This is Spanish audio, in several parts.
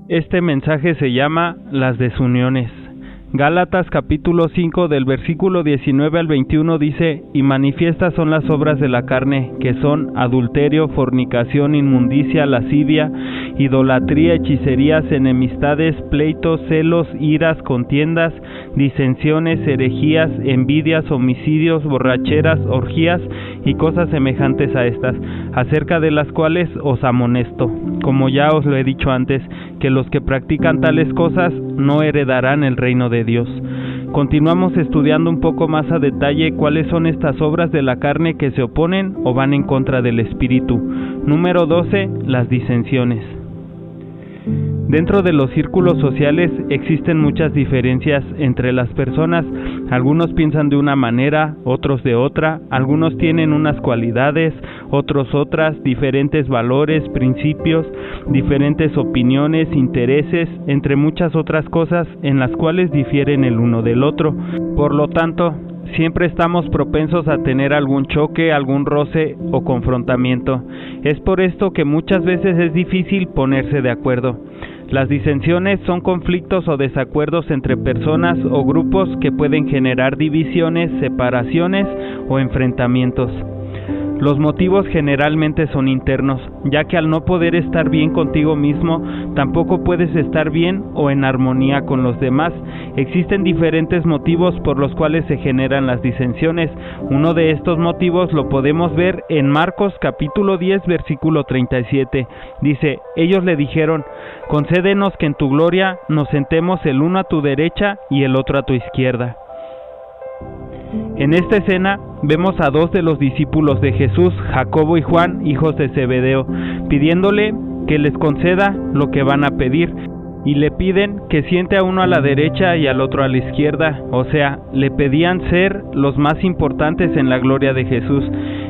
Este mensaje se llama Las desuniones. Gálatas capítulo 5 del versículo 19 al 21 dice: Y manifiestas son las obras de la carne, que son adulterio, fornicación, inmundicia, lascivia, idolatría, hechicerías, enemistades, pleitos, celos, iras, contiendas, disensiones, herejías, envidias, homicidios, borracheras, orgías y cosas semejantes a estas, acerca de las cuales os amonesto, como ya os lo he dicho antes, que los que practican tales cosas no heredarán el reino de Dios. Continuamos estudiando un poco más a detalle cuáles son estas obras de la carne que se oponen o van en contra del Espíritu. Número 12, las disensiones. Dentro de los círculos sociales existen muchas diferencias entre las personas. Algunos piensan de una manera, otros de otra, algunos tienen unas cualidades, otros otras, diferentes valores, principios, diferentes opiniones, intereses, entre muchas otras cosas en las cuales difieren el uno del otro. Por lo tanto, siempre estamos propensos a tener algún choque, algún roce o confrontamiento. Es por esto que muchas veces es difícil ponerse de acuerdo. Las disensiones son conflictos o desacuerdos entre personas o grupos que pueden generar divisiones, separaciones o enfrentamientos. Los motivos generalmente son internos, ya que al no poder estar bien contigo mismo, tampoco puedes estar bien o en armonía con los demás. Existen diferentes motivos por los cuales se generan las disensiones. Uno de estos motivos lo podemos ver en Marcos capítulo 10, versículo 37. Dice: ellos le dijeron: concédenos que en tu gloria nos sentemos el uno a tu derecha y el otro a tu izquierda. En esta escena vemos a dos de los discípulos de Jesús, Jacobo y Juan, hijos de Zebedeo, pidiéndole que les conceda lo que van a pedir, y le piden que siente a uno a la derecha y al otro a la izquierda, o sea, le pedían ser los más importantes en la gloria de Jesús.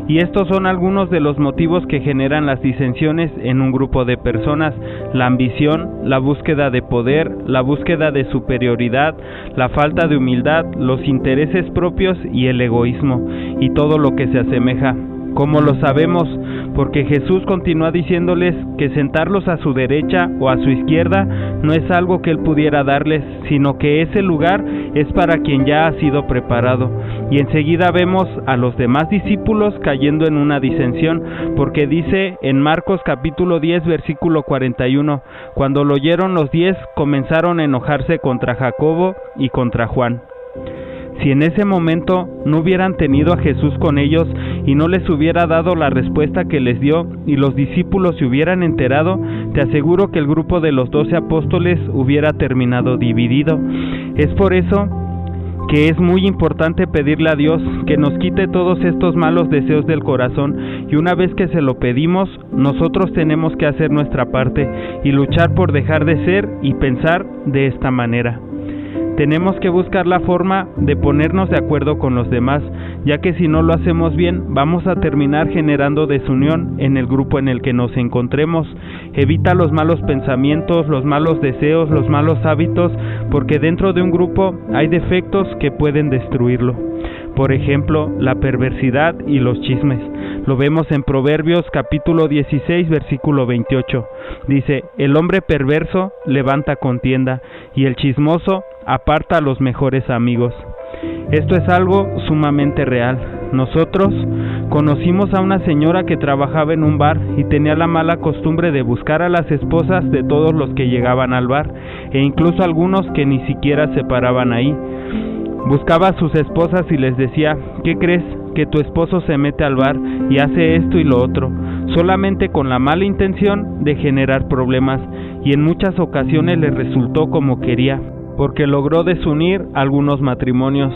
Y estos son algunos de los motivos que generan las disensiones en un grupo de personas: la ambición, la búsqueda de poder, la búsqueda de superioridad, la falta de humildad, los intereses propios y el egoísmo, y todo lo que se asemeja. ¿Cómo lo sabemos? Porque Jesús continúa diciéndoles que sentarlos a su derecha o a su izquierda no es algo que Él pudiera darles, sino que ese lugar es para quien ya ha sido preparado. Y enseguida vemos a los demás discípulos cayendo en una disensión, porque dice en Marcos capítulo 10, versículo 41, cuando lo oyeron los 10 comenzaron a enojarse contra Jacobo y contra Juan. Si en ese momento no hubieran tenido a Jesús con ellos y no les hubiera dado la respuesta que les dio y los discípulos se hubieran enterado, te aseguro que el grupo de los 12 apóstoles hubiera terminado dividido. Es por eso que es muy importante pedirle a Dios que nos quite todos estos malos deseos del corazón, y una vez que se lo pedimos, nosotros tenemos que hacer nuestra parte y luchar por dejar de ser y pensar de esta manera. Tenemos que buscar la forma de ponernos de acuerdo con los demás, ya que si no lo hacemos bien, vamos a terminar generando desunión en el grupo en el que nos encontremos. Evita los malos pensamientos, los malos deseos, los malos hábitos, porque dentro de un grupo hay defectos que pueden destruirlo. Por ejemplo, la perversidad y los chismes. Lo vemos en Proverbios capítulo 16, versículo 28. Dice: el hombre perverso levanta contienda, y el chismoso aparta a los mejores amigos. Esto es algo sumamente real. Nosotros conocimos a una señora que trabajaba en un bar y tenía la mala costumbre de buscar a las esposas de todos los que llegaban al bar, e incluso algunos que ni siquiera se paraban ahí. Buscaba a sus esposas y les decía: ¿qué crees? Que tu esposo se mete al bar y hace esto y lo otro, solamente con la mala intención de generar problemas, y en muchas ocasiones le resultó como quería, porque logró desunir algunos matrimonios.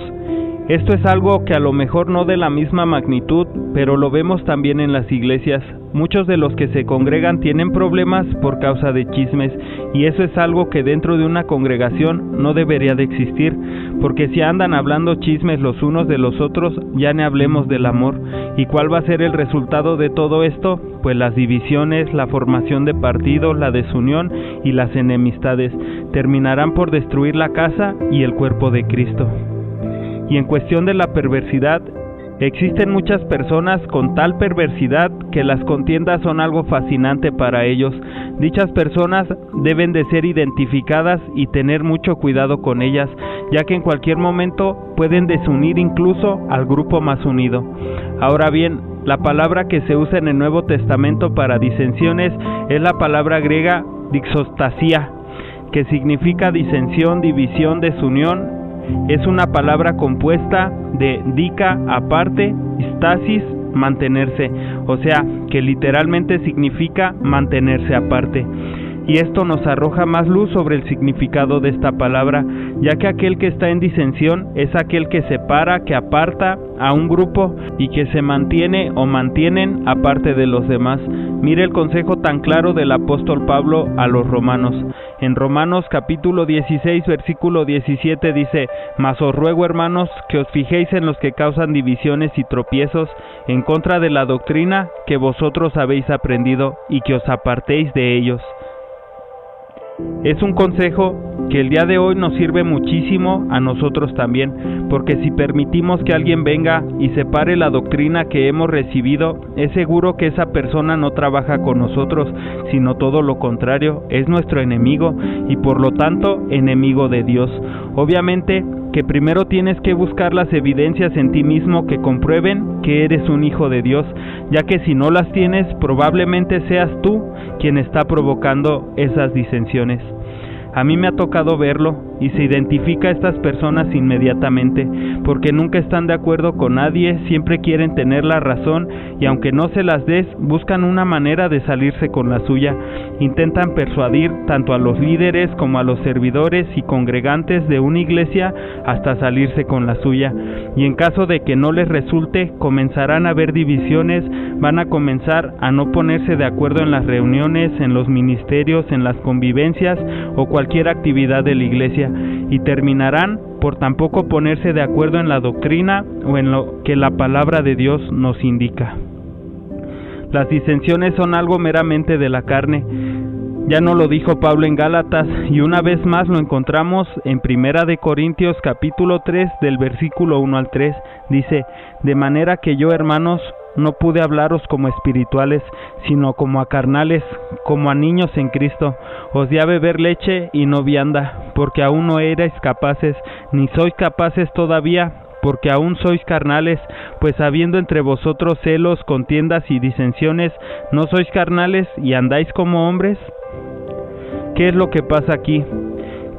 Esto es algo que a lo mejor no de la misma magnitud, pero lo vemos también en las iglesias. Muchos de los que se congregan tienen problemas por causa de chismes, y eso es algo que dentro de una congregación no debería de existir, porque si andan hablando chismes los unos de los otros, ya ni hablemos del amor. ¿Y cuál va a ser el resultado de todo esto? Pues las divisiones, la formación de partidos, la desunión y las enemistades terminarán por destruir la casa y el cuerpo de Cristo. Y en cuestión de la perversidad, existen muchas personas con tal perversidad que las contiendas son algo fascinante para ellos, Dichas personas deben de ser identificadas y tener mucho cuidado con ellas, ya que en cualquier momento pueden desunir incluso al grupo más unido. Ahora bien, la palabra que se usa en el Nuevo Testamento para disensiones es la palabra griega dixostasía, que significa disensión, división, desunión. Es una palabra compuesta de dica, aparte, stasis, mantenerse, o sea, que literalmente significa mantenerse aparte. Y esto nos arroja más luz sobre el significado de esta palabra, ya que aquel que está en disensión es aquel que separa, que aparta a un grupo y que se mantiene o mantienen aparte de los demás. Mire el consejo tan claro del apóstol Pablo a los romanos. En Romanos capítulo 16, versículo 17 dice: Mas os ruego, hermanos, que os fijéis en los que causan divisiones y tropiezos en contra de la doctrina que vosotros habéis aprendido, y que os apartéis de ellos. Es un consejo que el día de hoy nos sirve muchísimo a nosotros también, porque si permitimos que alguien venga y separe la doctrina que hemos recibido, es seguro que esa persona no trabaja con nosotros, sino todo lo contrario, es nuestro enemigo y por lo tanto enemigo de Dios. Obviamente que primero tienes que buscar las evidencias en ti mismo que comprueben que eres un hijo de Dios, ya que si no las tienes, probablemente seas tú quien está provocando esas disensiones. A mí me ha tocado verlo y se identifica a estas personas inmediatamente, porque nunca están de acuerdo con nadie, siempre quieren tener la razón y aunque no se las des, buscan una manera de salirse con la suya. Intentan persuadir tanto a los líderes como a los servidores y congregantes de una iglesia hasta salirse con la suya. Y en caso de que no les resulte, comenzarán a haber divisiones, van a comenzar a no ponerse de acuerdo en las reuniones, en los ministerios, en las convivencias o cualquier actividad de la iglesia, y terminarán por tampoco ponerse de acuerdo en la doctrina o en lo que la palabra de Dios nos indica. Las disensiones son algo meramente de la carne. Ya nos lo dijo Pablo en Gálatas, y una vez más lo encontramos en 1 de Corintios capítulo 3 del versículo 1 al 3. Dice: de manera que yo, hermanos, no pude hablaros como espirituales, sino como a carnales, como a niños en Cristo. Os di a beber leche y no vianda, porque aún no erais capaces, ni sois capaces todavía, porque aún sois carnales, pues habiendo entre vosotros celos, contiendas y disensiones, ¿no sois carnales y andáis como hombres? ¿Qué es lo que pasa aquí?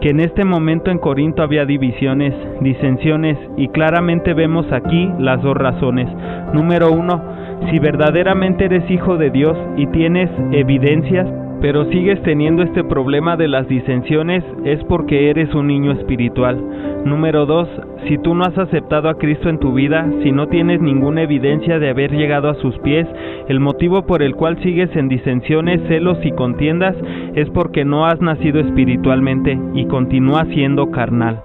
Que en este momento en Corinto había divisiones, disensiones, y claramente vemos aquí las dos razones. Número 1, si verdaderamente eres hijo de Dios y tienes evidencias, pero sigues teniendo este problema de las disensiones, es porque eres un niño espiritual. Número 2, si tú no has aceptado a Cristo en tu vida, si no tienes ninguna evidencia de haber llegado a sus pies, el motivo por el cual sigues en disensiones, celos y contiendas es porque no has nacido espiritualmente y continúas siendo carnal.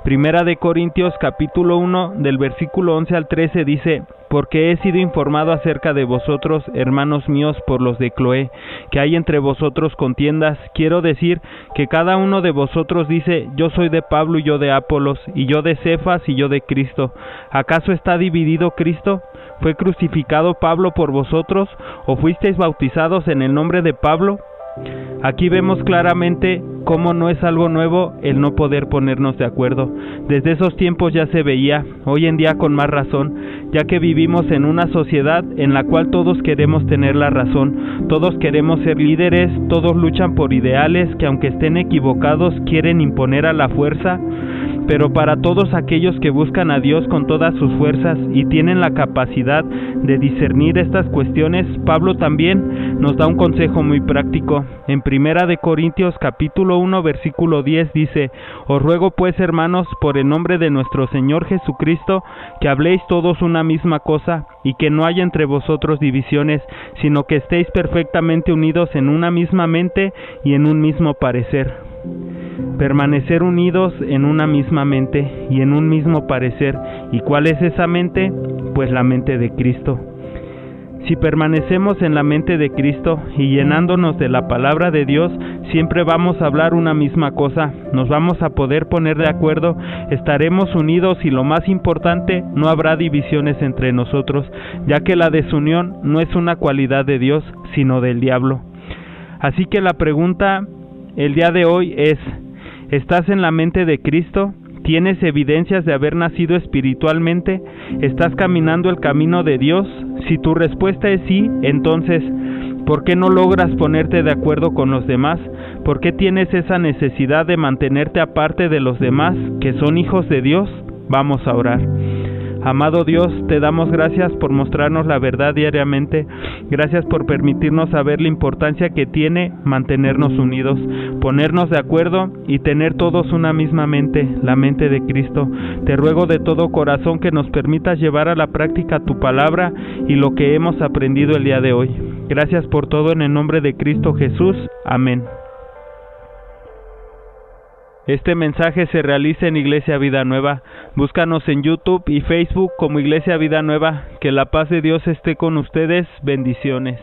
1 de Corintios capítulo 1 del versículo 11 al 13 dice: porque he sido informado acerca de vosotros, hermanos míos, por los de Cloé, que hay entre vosotros contiendas. Quiero decir que cada uno de vosotros dice: yo soy de Pablo y yo de Apolos, y yo de Cefas y yo de Cristo. ¿Acaso está dividido Cristo? ¿Fue crucificado Pablo por vosotros? ¿O fuisteis bautizados en el nombre de Pablo? Aquí vemos claramente cómo no es algo nuevo el no poder ponernos de acuerdo. Desde esos tiempos ya se veía, hoy en día con más razón, ya que vivimos en una sociedad en la cual todos queremos tener la razón, todos queremos ser líderes, todos luchan por ideales que aunque estén equivocados quieren imponer a la fuerza. Pero para todos aquellos que buscan a Dios con todas sus fuerzas y tienen la capacidad de discernir estas cuestiones, Pablo también nos da un consejo muy práctico. En 1 de Corintios capítulo 1 versículo 10 dice: os ruego pues, hermanos, por el nombre de nuestro Señor Jesucristo, que habléis todos una misma cosa, y que no haya entre vosotros divisiones, sino que estéis perfectamente unidos en una misma mente y en un mismo parecer. Permanecer unidos en una misma mente y en un mismo parecer. ¿Y cuál es esa mente? Pues la mente de Cristo. Si permanecemos en la mente de Cristo y llenándonos de la palabra de Dios, siempre vamos a hablar una misma cosa, nos vamos a poder poner de acuerdo, estaremos unidos y lo más importante, no habrá divisiones entre nosotros, ya que la desunión no es una cualidad de Dios, sino del diablo. Así que la pregunta el día de hoy es, ¿estás en la mente de Cristo? ¿Tienes evidencias de haber nacido espiritualmente? ¿Estás caminando el camino de Dios? Si tu respuesta es sí, entonces, ¿por qué no logras ponerte de acuerdo con los demás? ¿Por qué tienes esa necesidad de mantenerte aparte de los demás que son hijos de Dios? Vamos a orar. Amado Dios, te damos gracias por mostrarnos la verdad diariamente. Gracias por permitirnos saber la importancia que tiene mantenernos unidos, ponernos de acuerdo y tener todos una misma mente, la mente de Cristo. Te ruego de todo corazón que nos permitas llevar a la práctica tu palabra y lo que hemos aprendido el día de hoy. Gracias por todo en el nombre de Cristo Jesús. Amén. Este mensaje se realiza en Iglesia Vida Nueva. Búscanos en YouTube y Facebook como Iglesia Vida Nueva. Que la paz de Dios esté con ustedes. Bendiciones.